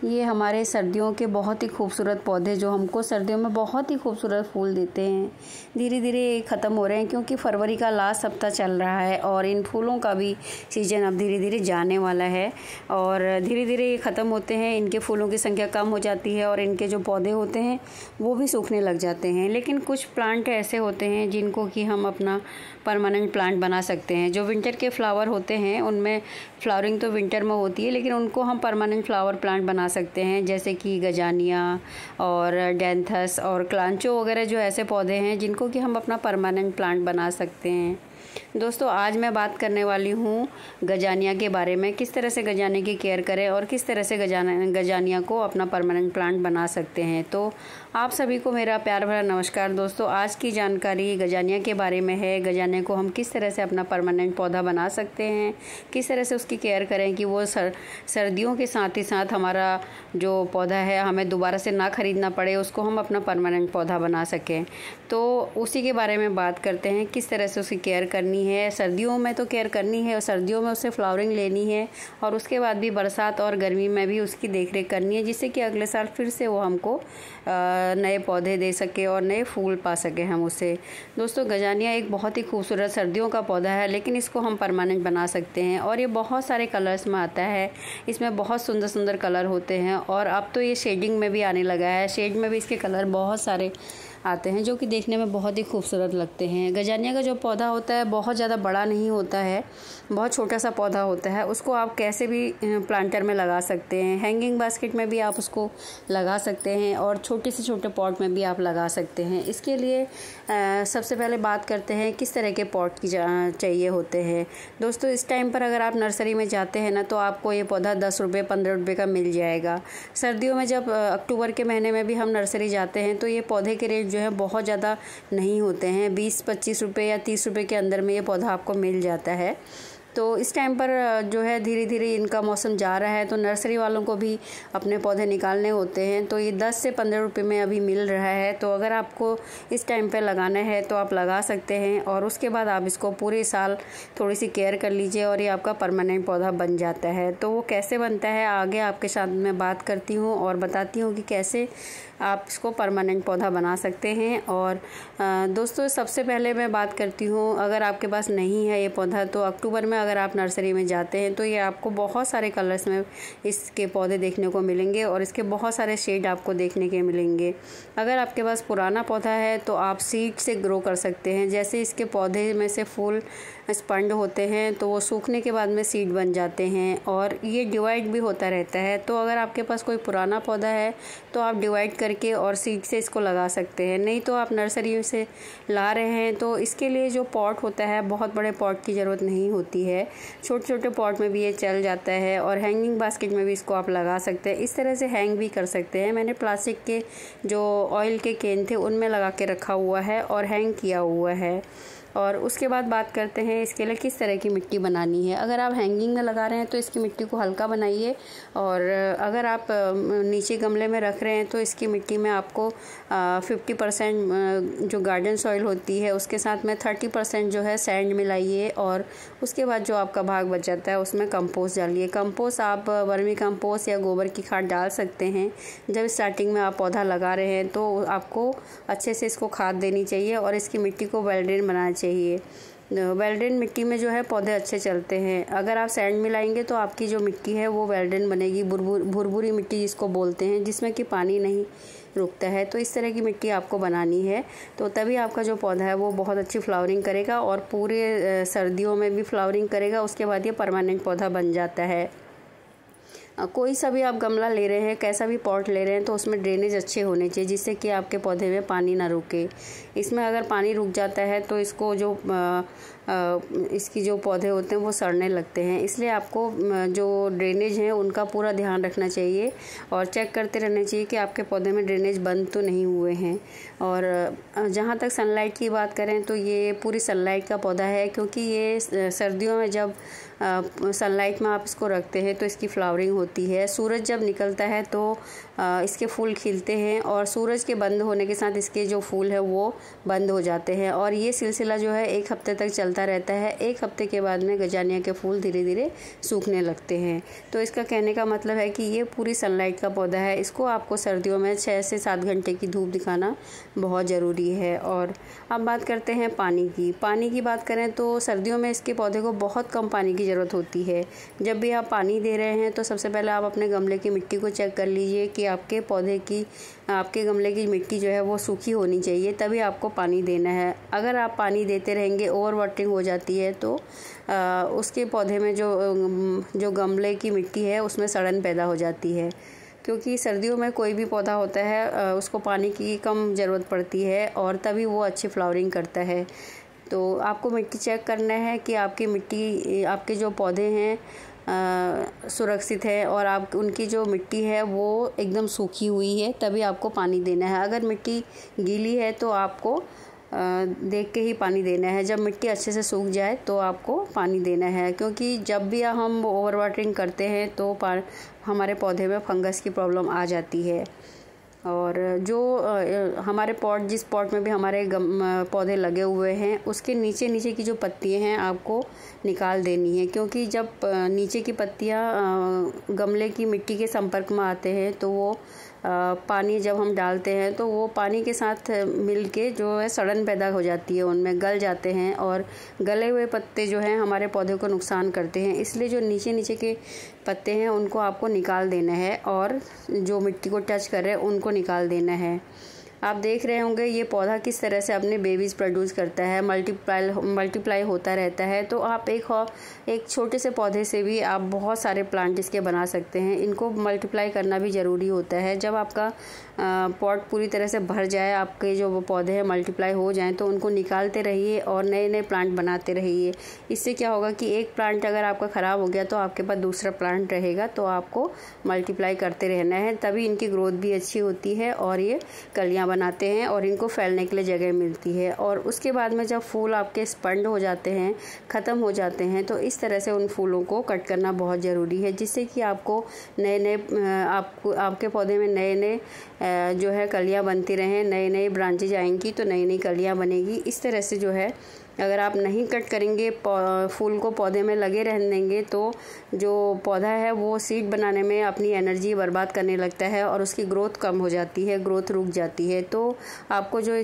ये हमारे सर्दियों के बहुत ही खूबसूरत पौधे जो हमको सर्दियों में बहुत ही खूबसूरत फूल देते हैं, धीरे धीरे ख़त्म हो रहे हैं क्योंकि फरवरी का लास्ट हफ्ता चल रहा है और इन फूलों का भी सीज़न अब धीरे धीरे जाने वाला है और धीरे धीरे ये ख़त्म होते हैं। इनके फूलों की संख्या कम हो जाती है और इनके जो पौधे होते हैं वो भी सूखने लग जाते हैं। लेकिन कुछ प्लांट ऐसे होते हैं जिनको कि हम अपना परमानेंट प्लांट बना सकते हैं। जो विंटर के फ्लावर होते हैं उनमें फ्लावरिंग तो विंटर में होती है, लेकिन उनको हम परमानेंट फ्लावर प्लांट बना सकते हैं, जैसे कि गजानिया और डैंथस और क्लांचो वगैरह जो ऐसे पौधे हैं जिनको कि हम अपना परमानेंट प्लांट बना सकते हैं। दोस्तों, आज मैं बात करने वाली हूँ गजानिया के बारे में, किस तरह से गजानिया की केयर करें और किस तरह से गजानिया को अपना परमानेंट प्लांट बना सकते हैं। तो आप सभी को मेरा प्यार भरा नमस्कार। दोस्तों, आज की जानकारी गजानिया के बारे में है। गजानिया को हम किस तरह से अपना परमानेंट पौधा बना सकते हैं, किस तरह से उसकी केयर करें कि वो सर्दियों के साथ ही साथ हमारा जो पौधा है हमें दोबारा से ना ख़रीदना पड़े, उसको हम अपना परमानेंट पौधा बना सकें। तो उसी के बारे में बात करते हैं, किस तरह से उसकी केयर करनी है। सर्दियों में तो केयर करनी है और सर्दियों में उससे फ्लावरिंग लेनी है और उसके बाद भी बरसात और गर्मी में भी उसकी देखरेख करनी है, जिससे कि अगले साल फिर से वो हमको नए पौधे दे सके और नए फूल पा सके हम उससे। दोस्तों, गजानिया एक बहुत ही खूबसूरत सर्दियों का पौधा है, लेकिन इसको हम परमानेंट बना सकते हैं और ये बहुत सारे कलर्स में आता है। इसमें बहुत सुंदर सुंदर कलर होते हैं और अब तो ये शेडिंग में भी आने लगा है। शेड में भी इसके कलर बहुत सारे आते हैं जो कि देखने में बहुत ही खूबसूरत लगते हैं। गजानिया का जो पौधा होता है बहुत ज़्यादा बड़ा नहीं होता है, बहुत छोटा सा पौधा होता है। उसको आप कैसे भी प्लांटर में लगा सकते हैं, हैंगिंग बास्केट में भी आप उसको लगा सकते हैं और छोटे से छोटे पॉट में भी आप लगा सकते हैं। इसके लिए सबसे पहले बात करते हैं किस तरह के पॉट की चाहिए होते हैं। दोस्तों, इस टाइम पर अगर आप नर्सरी में जाते हैं ना, तो आपको ये पौधा 10 रुपये 15 रुपये का मिल जाएगा। सर्दियों में जब अक्टूबर के महीने में भी हम नर्सरी जाते हैं तो ये पौधे के रेट जो है बहुत ज़्यादा नहीं होते हैं, 20-25 रुपये या 30 रुपये के अंदर में ये पौधा आपको मिल जाता है। तो इस टाइम पर जो है धीरे धीरे इनका मौसम जा रहा है तो नर्सरी वालों को भी अपने पौधे निकालने होते हैं। तो ये 10 से 15 रुपये में अभी मिल रहा है। तो अगर आपको इस टाइम पे लगाना है तो आप लगा सकते हैं और उसके बाद आप इसको पूरे साल थोड़ी सी केयर कर लीजिए और ये आपका परमानेंट पौधा बन जाता है। तो वो कैसे बनता है आगे आपके साथ मैं बात करती हूँ और बताती हूँ कि कैसे आप इसको परमानेंट पौधा बना सकते हैं। और दोस्तों, सबसे पहले मैं बात करती हूँ, अगर आपके पास नहीं है ये पौधा तो अक्टूबर में अगर आप नर्सरी में जाते हैं तो ये आपको बहुत सारे कलर्स में इसके पौधे देखने को मिलेंगे और इसके बहुत सारे शेड आपको देखने के मिलेंगे। अगर आपके पास पुराना पौधा है तो आप सीड से ग्रो कर सकते हैं। जैसे इसके पौधे में से फूल स्पंड होते हैं तो वो सूखने के बाद में सीड बन जाते हैं और ये डिवाइड भी होता रहता है। तो अगर आपके पास कोई पुराना पौधा है तो आप डिवाइड करके और सीड से इसको लगा सकते हैं। नहीं तो आप नर्सरी से ला रहे हैं तो इसके लिए जो पॉट होता है बहुत बड़े पॉट की ज़रूरत नहीं होती है, छोटे छोटे पॉट में भी ये चल जाता है और हैंगिंग बास्केट में भी इसको आप लगा सकते हैं। इस तरह से हैंग भी कर सकते हैं। मैंने प्लास्टिक के जो ऑयल के कैन थे उनमें लगा के रखा हुआ है और हैंग किया हुआ है। और उसके बाद बात करते हैं इसके लिए किस तरह की मिट्टी बनानी है। अगर आप हैंगिंग में लगा रहे हैं तो इसकी मिट्टी को हल्का बनाइए और अगर आप नीचे गमले में रख रहे हैं तो इसकी मिट्टी में आपको 50% जो गार्डन सॉइल होती है उसके साथ में 30% जो है सैंड मिलाइए और उसके बाद जो आपका भाग बच जाता है उसमें कंपोस्ट डालिए। कंपोस्ट आप वर्मी कंपोस्ट या गोबर की खाद डाल सकते हैं। जब स्टार्टिंग में आप पौधा लगा रहे हैं तो आपको अच्छे से इसको खाद देनी चाहिए और इसकी मिट्टी को वेल ड्रेन बनाना चाहिए। वेल ड्रेन मिट्टी में जो है पौधे अच्छे चलते हैं। अगर आप सैंड मिलाएंगे तो आपकी जो मिट्टी है वो वेल ड्रेन बनेगी, भुरभुरी मिट्टी जिसको बोलते हैं, जिसमें कि पानी नहीं रुकता है। तो इस तरह की मिट्टी आपको बनानी है, तो तभी आपका जो पौधा है वो बहुत अच्छी फ्लावरिंग करेगा और पूरे सर्दियों में भी फ्लावरिंग करेगा। उसके बाद ये परमानेंट पौधा बन जाता है। कोई सा भी आप गमला ले रहे हैं, कैसा भी पॉट ले रहे हैं तो उसमें ड्रेनेज अच्छे होने चाहिए जिससे कि आपके पौधे में पानी ना रुके। इसमें अगर पानी रुक जाता है तो इसको जो इसकी जो पौधे होते हैं वो सड़ने लगते हैं। इसलिए आपको जो ड्रेनेज है उनका पूरा ध्यान रखना चाहिए और चेक करते रहना चाहिए कि आपके पौधे में ड्रेनेज बंद तो नहीं हुए हैं। और जहाँ तक सनलाइट की बात करें तो ये पूरी सनलाइट का पौधा है, क्योंकि ये सर्दियों में जब सनलाइट में आप इसको रखते हैं तो इसकी फ्लावरिंग होती है। सूरज जब निकलता है तो इसके फूल खिलते हैं और सूरज के बंद होने के साथ इसके जो फूल है वो बंद हो जाते हैं और ये सिलसिला जो है 1 हफ्ते तक चलता रहता है। 1 हफ्ते के बाद में गजानिया के फूल धीरे धीरे सूखने लगते हैं। तो इसका कहने का मतलब है कि ये पूरी सनलाइट का पौधा है। इसको आपको सर्दियों में 6 से 7 घंटे की धूप दिखाना बहुत ज़रूरी है। और अब बात करते हैं पानी की। पानी की बात करें तो सर्दियों में इसके पौधे को बहुत कम पानी की ज़रूरत होती है। जब भी आप पानी दे रहे हैं तो सबसे पहले आप अपने गमले की मिट्टी को चेक कर लीजिए कि आपके गमले की मिट्टी जो है वो सूखी होनी चाहिए, तभी आपको पानी देना है। अगर आप पानी देते रहेंगे, ओवर वाटरिंग हो जाती है तो उसके पौधे में जो गमले की मिट्टी है उसमें सड़न पैदा हो जाती है। क्योंकि सर्दियों में कोई भी पौधा होता है उसको पानी की कम ज़रूरत पड़ती है और तभी वो अच्छी फ्लावरिंग करता है। तो आपको मिट्टी चेक करना है कि आपके जो पौधे हैं सुरक्षित है और उनकी जो मिट्टी है वो एकदम सूखी हुई है, तभी आपको पानी देना है। अगर मिट्टी गीली है तो आपको देख के ही पानी देना है। जब मिट्टी अच्छे से सूख जाए तो आपको पानी देना है, क्योंकि जब भी हम ओवर वाटरिंग करते हैं तो हमारे पौधे में फंगस की प्रॉब्लम आ जाती है। और जो हमारे जिस पॉट में भी हमारे पौधे लगे हुए हैं उसके नीचे की जो पत्तियां हैं आपको निकाल देनी है, क्योंकि जब नीचे की पत्तियां गमले की मिट्टी के संपर्क में आते हैं तो वो पानी जब हम डालते हैं तो वो पानी के साथ मिलके जो है सड़न पैदा हो जाती है, उनमें गल जाते हैं और गले हुए पत्ते जो हैं हमारे पौधे को नुकसान करते हैं। इसलिए जो नीचे के पत्ते हैं उनको आपको निकाल देना है और जो मिट्टी को टच कर रहे हैं उनको निकाल देना है। आप देख रहे होंगे ये पौधा किस तरह से अपने बेबीज़ प्रोड्यूस करता है, मल्टीप्लाई होता रहता है। तो आप एक छोटे से पौधे से भी आप बहुत सारे प्लांट इसके बना सकते हैं। इनको मल्टीप्लाई करना भी ज़रूरी होता है। जब आपका पॉट पूरी तरह से भर जाए, आपके जो पौधे हैं मल्टीप्लाई हो जाएं, तो उनको निकालते रहिए और नए नए प्लांट बनाते रहिए। इससे क्या होगा कि एक प्लांट अगर आपका ख़राब हो गया तो आपके पास दूसरा प्लांट रहेगा। तो आपको मल्टीप्लाई करते रहना है, तभी इनकी ग्रोथ भी अच्छी होती है और ये कलियाँ बनाते हैं और इनको फैलने के लिए जगह मिलती है। और उसके बाद में जब फूल आपके स्पंड हो जाते हैं, ख़त्म हो जाते हैं, तो इस तरह से उन फूलों को कट करना बहुत ज़रूरी है, जिससे कि आपको आपके पौधे में नए जो है कलियां बनती रहें। नए ब्रांचेज आएंगी तो नई कलियां बनेगी। इस तरह से जो है अगर आप नहीं कट करेंगे, फूल को पौधे में लगे रहने देंगे, तो जो पौधा है वो सीड बनाने में अपनी एनर्जी बर्बाद करने लगता है और उसकी ग्रोथ कम हो जाती है, ग्रोथ रुक जाती है। तो आपको जो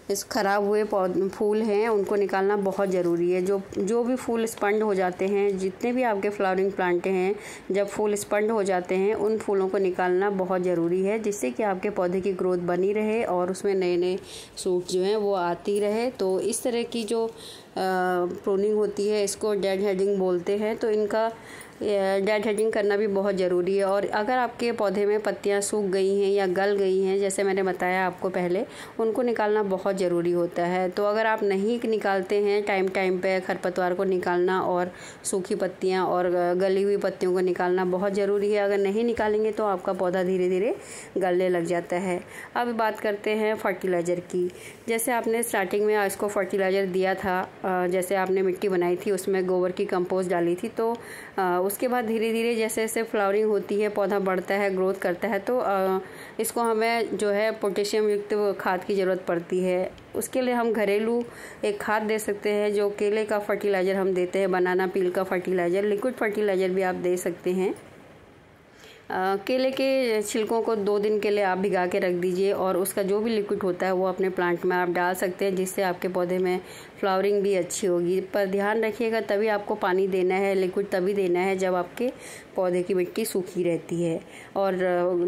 इस ख़राब हुए फूल हैं उनको निकालना बहुत ज़रूरी है। जो भी फूल स्पंड हो जाते हैं, जितने भी आपके फ्लावरिंग प्लांट हैं, जब फूल स्पंड हो जाते हैं उन फूलों को निकालना बहुत ज़रूरी है, जिससे कि आपके पौधे की ग्रोथ बनी रहे और उसमें नए सूट जो हैं वो आती रहे। तो इस तरह की जो प्रूनिंग होती है इसको डेड हेडिंग बोलते हैं। तो इनका डेड हेडिंग करना भी बहुत ज़रूरी है। और अगर आपके पौधे में पत्तियां सूख गई हैं या गल गई हैं, जैसे मैंने बताया आपको पहले, उनको निकालना बहुत ज़रूरी होता है। तो अगर आप नहीं निकालते हैं टाइम पे, खरपतवार को निकालना और सूखी पत्तियां और गली हुई पत्तियों को निकालना बहुत ज़रूरी है। अगर नहीं निकालेंगे तो आपका पौधा धीरे धीरे गलने लग जाता है। अब बात करते हैं फर्टिलाइज़र की। जैसे आपने स्टार्टिंग में इसको फर्टिलाइज़र दिया था, जैसे आपने मिट्टी बनाई थी उसमें गोबर की कंपोस्ट डाली थी, तो उसके बाद धीरे धीरे जैसे जैसे फ्लावरिंग होती है, पौधा बढ़ता है, ग्रोथ करता है, तो इसको हमें जो है पोटेशियम युक्त खाद की ज़रूरत पड़ती है। उसके लिए हम घरेलू एक खाद दे सकते हैं, जो केले का फर्टिलाइज़र हम देते हैं, बनाना पील का फर्टिलाइज़र, लिक्विड फर्टिलाइज़र भी आप दे सकते हैं। केले के छिलकों को 2 दिन के लिए आप भिगा के रख दीजिए और उसका जो भी लिक्विड होता है वो अपने प्लांट में आप डाल सकते हैं, जिससे आपके पौधे में फ्लावरिंग भी अच्छी होगी। पर ध्यान रखिएगा, तभी आपको पानी देना है, लिक्विड तभी देना है जब आपके पौधे की मिट्टी सूखी रहती है। और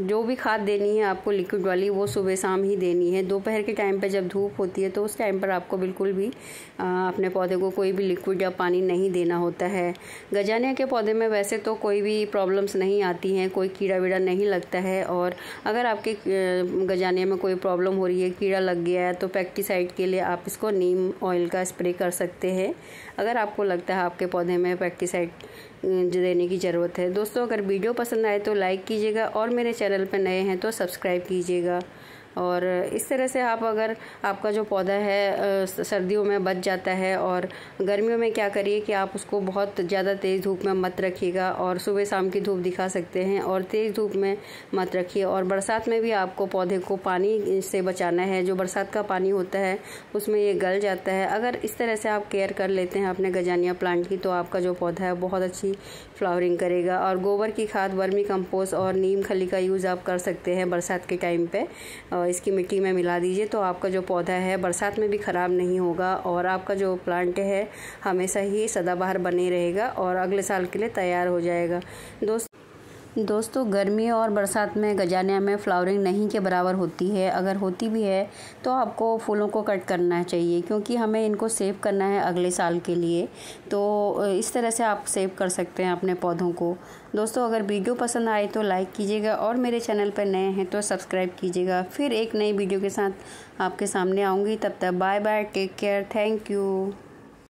जो भी खाद देनी है आपको लिक्विड वाली, वो सुबह शाम ही देनी है। दोपहर के टाइम पे जब धूप होती है तो उस टाइम पर आपको बिल्कुल भी अपने पौधे को कोई भी लिक्विड या पानी नहीं देना होता है। गजानिया के पौधे में वैसे तो कोई भी प्रॉब्लम्स नहीं आती हैं, कोई कीड़ा वीड़ा नहीं लगता है। और अगर आपके गजानिया में कोई प्रॉब्लम हो रही है, कीड़ा लग गया है, तो पेस्टिसाइड के लिए आप इसको नीम ऑयल का स्प्रे कर सकते हैं, अगर आपको लगता है आपके पौधे में पेस्टिसाइड देने की ज़रूरत है। दोस्तों, अगर वीडियो पसंद आए तो लाइक कीजिएगा और मेरे चैनल पर नए हैं तो सब्सक्राइब कीजिएगा। और इस तरह से आप अगर आपका जो पौधा है सर्दियों में बच जाता है, और गर्मियों में क्या करिए कि आप उसको बहुत ज़्यादा तेज़ धूप में मत रखिएगा, और सुबह शाम की धूप दिखा सकते हैं, और तेज़ धूप में मत रखिए। और बरसात में भी आपको पौधे को पानी से बचाना है। जो बरसात का पानी होता है उसमें ये गल जाता है। अगर इस तरह से आप केयर कर लेते हैं अपने गजानिया प्लांट की, तो आपका जो पौधा है बहुत अच्छी फ्लावरिंग करेगा। और गोबर की खाद, वर्मी कंपोस्ट और नीम खली का यूज़ आप कर सकते हैं बरसात के टाइम पे। इसकी मिट्टी में मिला दीजिए, तो आपका जो पौधा है बरसात में भी ख़राब नहीं होगा, और आपका जो प्लांट है हमेशा ही सदाबहार बने रहेगा और अगले साल के लिए तैयार हो जाएगा। दोस्तों गर्मी और बरसात में गजानिया में फ्लावरिंग नहीं के बराबर होती है। अगर होती भी है तो आपको फूलों को कट करना चाहिए, क्योंकि हमें इनको सेव करना है अगले साल के लिए। तो इस तरह से आप सेव कर सकते हैं अपने पौधों को। दोस्तों अगर वीडियो पसंद आए तो लाइक कीजिएगा, और मेरे चैनल पर नए हैं तो सब्सक्राइब कीजिएगा। फिर एक नई वीडियो के साथ आपके सामने आऊँगी। तब तक bye bye, take care, thank you.